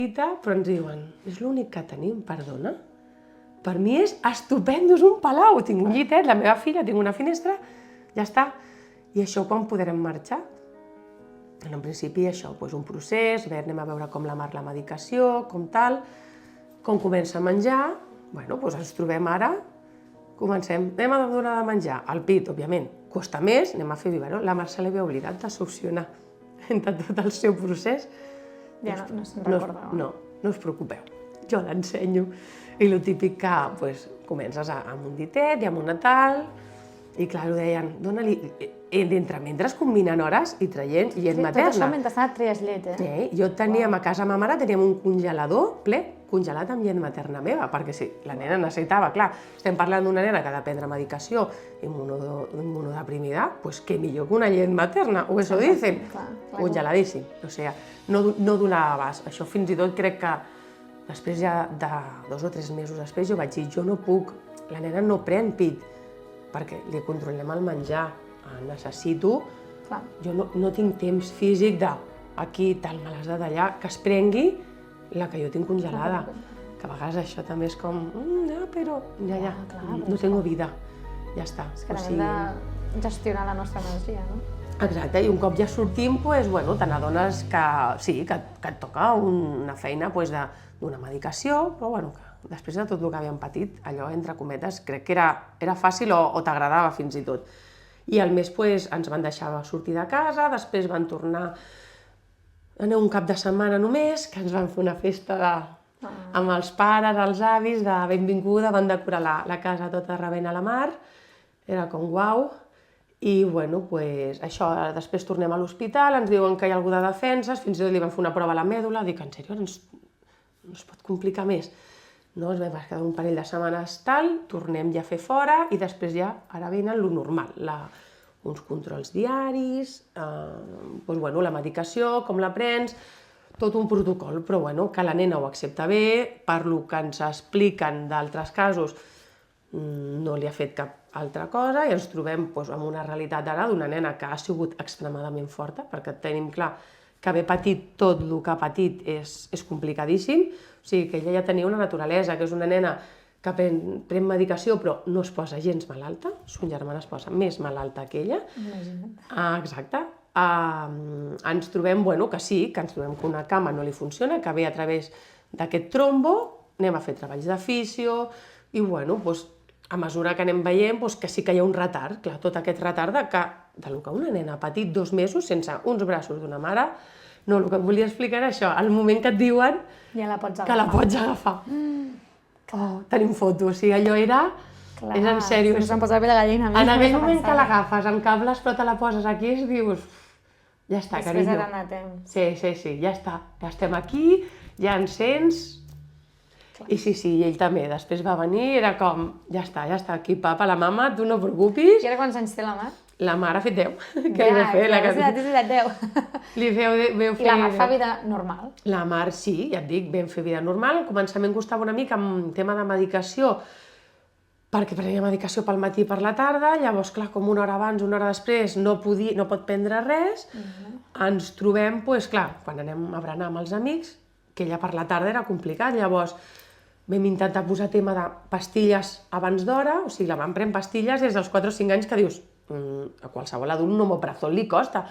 Però ens diuen, és l'únic que tenim, perdona? Per mi és estupendo, és un palau, tinc un llitet, la meva filla, tinc una finestra, ja està. I això quan podrem marxar? En principi això, un procés, anem a veure com la Mar la medicació, com tal, com comença a menjar, ens trobem ara, comencem, anem a donar de menjar, el pit, òbviament, costa més, anem a fer biberó, la Mar se l'havia oblidat de succionar entre tot el seu procés. Ja no se'n recordava. No us preocupeu, jo l'ensenyo. I el típic que comences amb un ditet i amb una tal, i clar, ho deien, dona-li, mentre combinen hores i traient llet materna. Tot això mentre treies llet, Jo teníem a casa ma mare, teníem un congelador ple, congelat amb llet materna meva, perquè si la nena necessitava, clar, estem parlant d'una nena que ha de prendre medicació immunodeprimida, doncs què millor que una llet materna, o això dicen, congeladíssim. O sigui, no donava abast. Això fins i tot crec que després ja de 2 o 3 mesos després jo vaig dir, jo no puc, la nena no pren pit, perquè li controlem el menjar, necessito, jo no tinc temps físic de aquí, tal, me l'has de tallar, que es prengui la que jo tinc congelada. Que a vegades això també és com, però ja, no tengo vida, ja està. És que hem de gestionar la nostra energia, no? Exacte, i un cop ja sortim, te n'adones que sí, que et toca una feina d'una medicació, però que després de tot el que havíem patit, allò, entre cometes, crec que era fàcil o t'agradava fins i tot. I al mes ens van deixar sortir de casa, després van tornar un cap de setmana només, que ens van fer una festa amb els pares, els avis, de benvinguda, van decorar la casa tota rebent a la Mar, era com guau. I això, després tornem a l'hospital, ens diuen que hi ha algú de defenses, fins i tot li van fer una prova a la mèdula, dic, en sèrio, no es pot complicar més. No, es va quedar un parell de setmanes tal, tornem ja a fer fora i després ja, ara venen lo normal, uns controls diaris, la medicació, com la prens, tot un protocol, però que la nena ho accepta bé, per lo que ens expliquen d'altres casos, no li ha fet cap altra cosa i ens trobem amb una realitat ara d'una nena que ha sigut extremadament forta, perquè tenim clar que haver patit tot el que ha patit és complicadíssim, o sigui que ella ja tenia una naturalesa, que és una nena que pren medicació però no es posa gens malalta, son germana es posa més malalta que ella. Exacte. Ens trobem que sí, que ens trobem que una cama no li funciona, que ve a través d'aquest trombo, anem a fer treballs de fisio i a mesura que anem veient que sí que hi ha un retard, clar, tot aquest retard del que una nena ha patit 2 mesos sense uns braços d'una mare. No, el que et volia explicar era això, al moment que et diuen que la pots agafar. Tenim fotos, o sigui, allò era... És en sèrio. Se'm posa la pell de gallina. En aquell moment que l'agafes amb cables però te la poses aquí i dius, ja està, carinyo. Després de temps. Sí, ja està, ja estem aquí, ja ens sents... I sí, ell també, després va venir, era com, ja està, aquí, papa, la mama, tu no et preocupis. I ara quants anys té la Mar? La Mar ha fet 10. Ja, és 10. Li veu fer... I la Mar fa vida normal? La Mar, sí, ja et dic, vam fer vida normal. Al començament costava una mica amb tema de medicació, perquè prenia medicació pel matí i per la tarda, llavors, clar, com una hora abans, una hora després, no pot prendre res. Ens trobem, clar, quan anem a berenar amb els amics, que ella per la tarda era complicat, llavors vam intentar posar tema de pastilles abans d'hora, o sigui, la Mar pren pastilles des dels 4 o 5 anys que dius, a qualsevol adult un omeprazol li costa,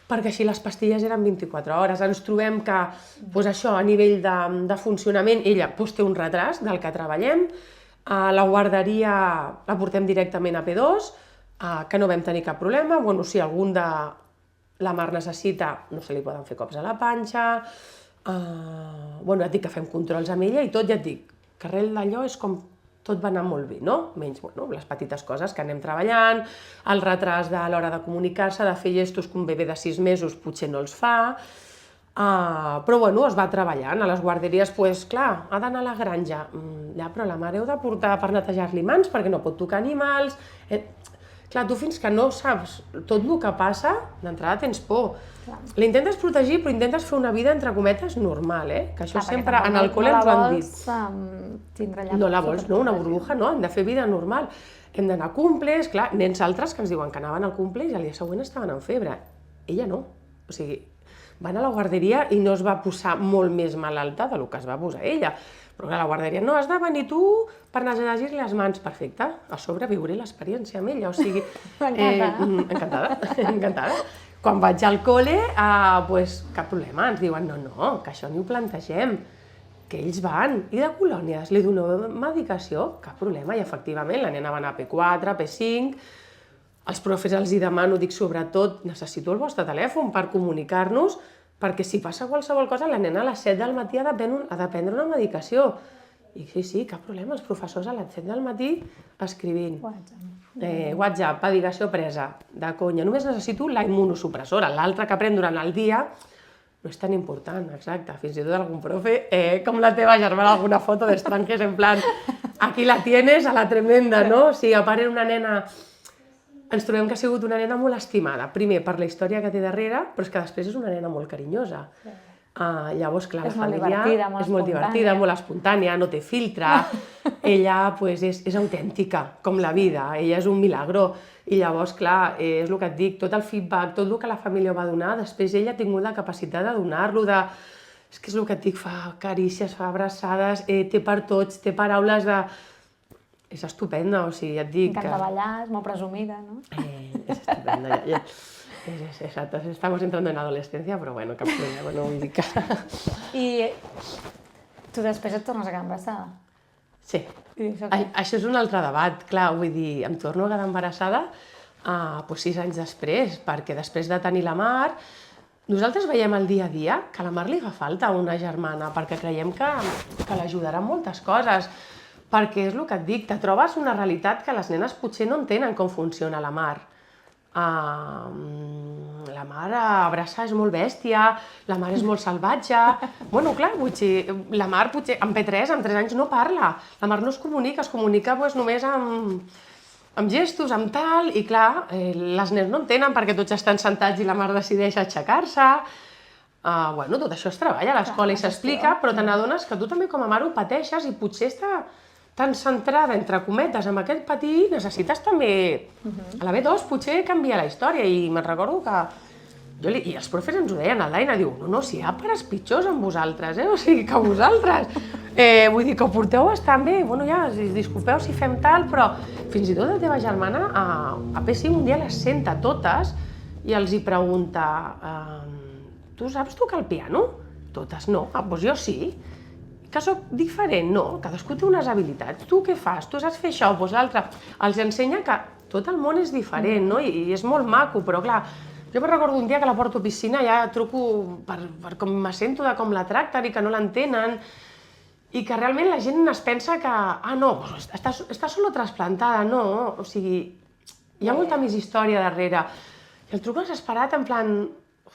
perquè així les pastilles eren 24 hores. Ens trobem que, això, a nivell de funcionament, ella té un retras del que treballem, la guarderia la portem directament a P2, que no vam tenir cap problema, si algun de la Mar necessita, no se li poden fer cops a la panxa, ja et dic que fem controls amb ella i tot, ja et dic, que arrel d'allò és com tot va anar molt bé, no? Menys, les petites coses que anem treballant, el retras de l'hora de comunicar-se, de fer gestos que un bebè de 6 mesos potser no els fa, però es va treballant. A les guarderies, clar, ha d'anar a la granja, ja, però la mare heu de portar per netejar-li mans perquè no pot tocar animals. Clar, tu fins que no saps tot el que passa, d'entrada tens por. L'intentes protegir, però intentes fer una vida, entre cometes, normal, que això sempre en el col·le ens ho han dit. No la vols, no, una burbuja, no, hem de fer vida normal. Hem d'anar a cumples, clar, nens altres que ens diuen que anaven al cumple i al dia següent estaven amb febre. Ella no. O sigui, van a la guarderia i no es va posar molt més malalta del que es va posar ella. Però a la guarderia no has de venir tu per llegir-li les mans, perfecte, a sobre viuré l'experiència amb ella, o sigui... Encantada, encantada. Quan vaig al col·le, doncs cap problema, ens diuen no, que això ni ho plantegem, que ells van, i de colònies, li dono medicació, cap problema, i efectivament la nena va anar a P4, P5, als profes els hi demano, dic sobretot, necessito el vostre telèfon per comunicar-nos, perquè si passa qualsevol cosa, la nena a les 7 del matí ha de prendre una medicació. I sí, cap problema, els professors a les 7 del matí escrivint. WhatsApp, medicació presa, de conya, només necessito la immunosupressora, l'altra que pren durant el dia no és tan important, exacte, fins i tot algun profe, com la teva germana, alguna foto d'estrangers, en plan, aquí la tienes, a la tremenda, no? O sigui, a part era una nena... Ens trobem que ha sigut una nena molt estimada, primer per la història que té darrere, però és que després és una nena molt carinyosa. Llavors, clar, la família és molt divertida, molt espontània, no té filtre, ella és autèntica, com la vida, ella és un milagro. I llavors, clar, és el que et dic, tot el feedback, tot el que la família va donar, després ella ha tingut la capacitat de donar-lo, és que és el que et dic, fa carícies, fa abraçades, té per tots, té paraules de... És estupenda, o sigui, ja et dic... Encanta ballar, és molt presumida, no? És estupenda, ja. Exacto, estamos entrando en adolescencia, però bueno, cap problema, no vull dir que... I tu després et tornes a quedar embarassada? Sí. Això és un altre debat, clar, vull dir, em torno a quedar embarassada 6 anys després, perquè després de tenir la Mar, nosaltres veiem el dia a dia que a la Mar li fa falta una germana, perquè creiem que l'ajudarà en moltes coses, perquè és el que et dic, te trobes una realitat que les nenes potser no entenen com funciona la Mar. La Mar abraçar és molt bèstia, la Mar és molt salvatge... Bueno, clar, la Mar potser amb P3, amb 3 anys, no parla. La Mar no es comunica només amb gestos, amb tal, i clar, les nens no entenen perquè tots estan sentats i la Mar decideix aixecar-se. Bueno, tot això es treballa a l'escola i s'explica, però te n'adones que tu també com a mare ho pateixes i potser està tan centrada, entre cometes, amb aquest petit, necessites també... A la B2 potser canvia la història i me'n recordo que... I els profes ens ho deien, el Daina diu, no, si hi ha pares pitjors amb vosaltres, o sigui, que vosaltres. Vull dir que ho porteu bastant bé, bueno, ja, disculpeu si fem tal, però fins i tot la teva germana a P5 un dia les senta totes i els hi pregunta tu saps tocar el piano? Totes no, doncs jo sí. Que soc diferent? No, cadascú té unes habilitats. Tu què fas? Tu saps fer això? Doncs l'altre. Els ensenya que tot el món és diferent, no? I és molt maco, però clar, jo me'n recordo un dia que la porto a piscina, ja truco per com me sento de com la tracten i que no l'entenen, i que realment la gent es pensa que, no, està solo trasplantada, no, o sigui, hi ha molta més història darrere. I el truco desesperat, en plan,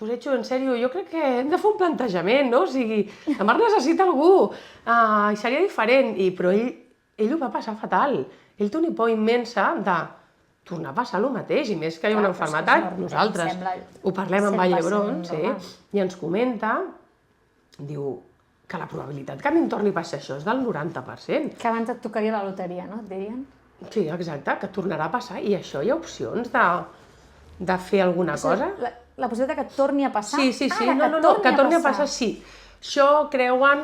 Josecho, en sèrio, jo crec que hem de fer un plantejament, no? O sigui, la Mar necessita algú, i seria diferent, però ell ho va passar fatal. Ell té una por immensa de tornar a passar el mateix, i més que hi ha una malaltia, nosaltres ho parlem amb Vall d'Hebron, i ens comenta, diu, que la probabilitat que a mi em torni a passar això és del 90%. Que abans et tocaria la loteria, no? Et dirien? Sí, exacte, que tornarà a passar, i això hi ha opcions de fer alguna cosa. La possibilitat que et torni a passar? Sí, que torni a passar, sí. Això creuen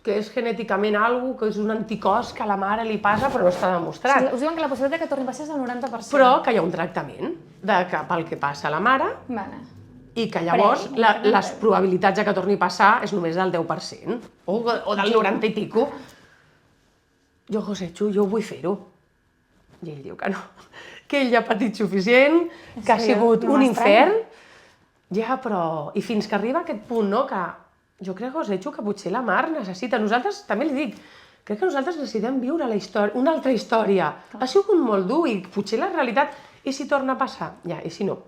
que és genèticament alguna cosa, que és un anticòs que a la mare li passa, però no està demostrat. Us diuen que la possibilitat que torni a passar és del 90%. Però que hi ha un tractament pel que passa a la mare i que llavors les probabilitats que torni a passar és només del 10% o del 90 i pico. Jo, Josecho, jo vull fer-ho. I ell diu que no, que ell ja ha patit suficient, que ha sigut un infern. Ja, però... I fins que arriba a aquest punt, no?, que jo crec, Josecho, que potser la Mar necessita... Nosaltres, també li dic, crec que nosaltres necessitem viure una altra història. Ha sigut molt dur i potser la realitat... I si torna a passar? Ja, i si no?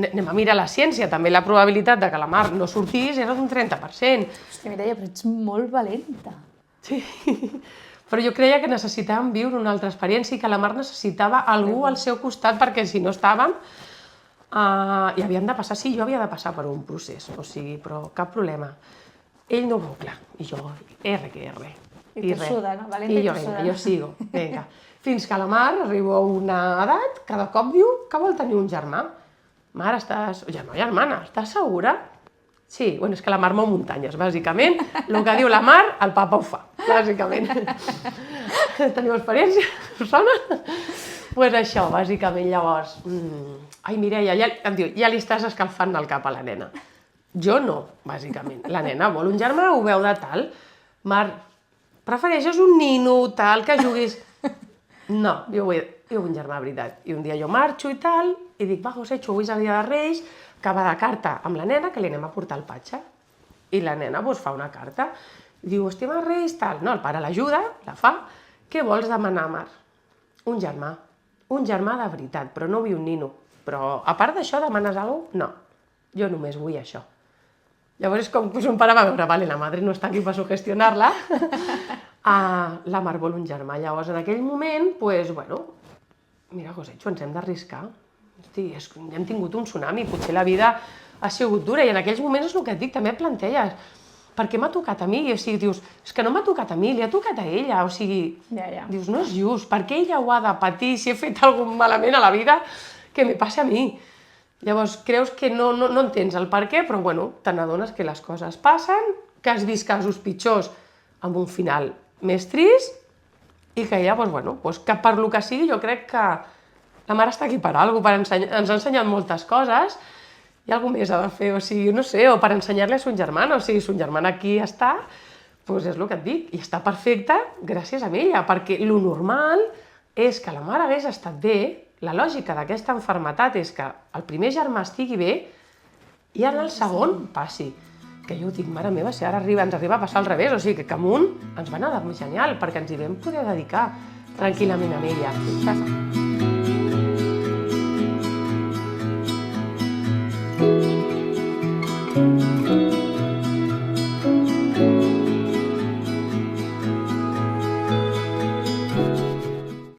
Anem a mirar la ciència, també la probabilitat de que la Mar no sortís era d'un 30%. Hòstia, Mireia, però ets molt valenta. Sí, però jo creia que necessitàvem viure una altra experiència i que la Mar necessitava algú al seu costat perquè si no estàvem... I havien de passar, sí, jo havia de passar per un procés, o sigui, però cap problema. Ell no veu clar, i jo, R que R. I tu suda, no? Valenta i tu suda. I jo sigo, vinga. Fins que la Mar arriba a una edat, cada cop diu que vol tenir un germà. Mare, germana, estàs segura? Sí, bueno, és que la mar mou muntanyes, bàsicament. El que diu la mar, el papa ho fa, bàsicament. Teniu experiència? Us sona? Pues això, bàsicament, llavors... Ai, Mireia, em diu, ja li estàs escalfant el cap a la nena. Jo no, bàsicament. La nena vol un germà, ho veu de tal. Mar, prefereixes un nino, tal, que juguis... No, jo vull un germà, veritat. I un dia jo marxo i tal, i dic, va, José, avui és el dia de Reis, que va de carta amb la nena, que li anem a portar el patge. I la nena fa una carta. I diu, estima Reis, tal. No, el pare l'ajuda, la fa. Què vols demanar, Mar? Un germà. Un germà de veritat, però no vull un nino. Però, a part d'això, demanes alguna cosa? No. Jo només vull això. Llavors és com que son pare va veure, vale, la madre no està aquí per sugestionar-la. La Mar vol un germà. Llavors, en aquell moment, pues, bueno, mira, Josecho, ens hem d'arriscar. Hosti, hem tingut un tsunami, potser la vida ha sigut dura, i en aquells moments és el que et dic, també et planteges, per què m'ha tocat a mi? I, o sigui, dius, és que no m'ha tocat a mi, li ha tocat a ella, o sigui, dius, no és just, per què ella ho ha de patir si he fet alguna malament a la vida que me passa a mi? Llavors, creus que no entens el per què, però, bueno, te n'adones que les coses passen, que has vist casos pitjors amb un final més trist, i que ja, doncs, bueno, que per lo que sigui, jo crec que la mare està aquí per alguna cosa, ens ha ensenyat moltes coses, i alguna més ha de fer, o sigui, no sé, o per ensenyar-li a son germana, o sigui, son germana aquí està, doncs és el que et dic, i està perfecta gràcies a ella, perquè lo normal és que la mare hagués estat bé, la lògica d'aquesta malaltia és que el primer germà estigui bé i ara el segon passi. Que jo dic, mare meva, si ara ens arriba a passar al revés, o sigui que amb un ens va anar de genial, perquè ens hi vam poder dedicar tranquil·lament a ella.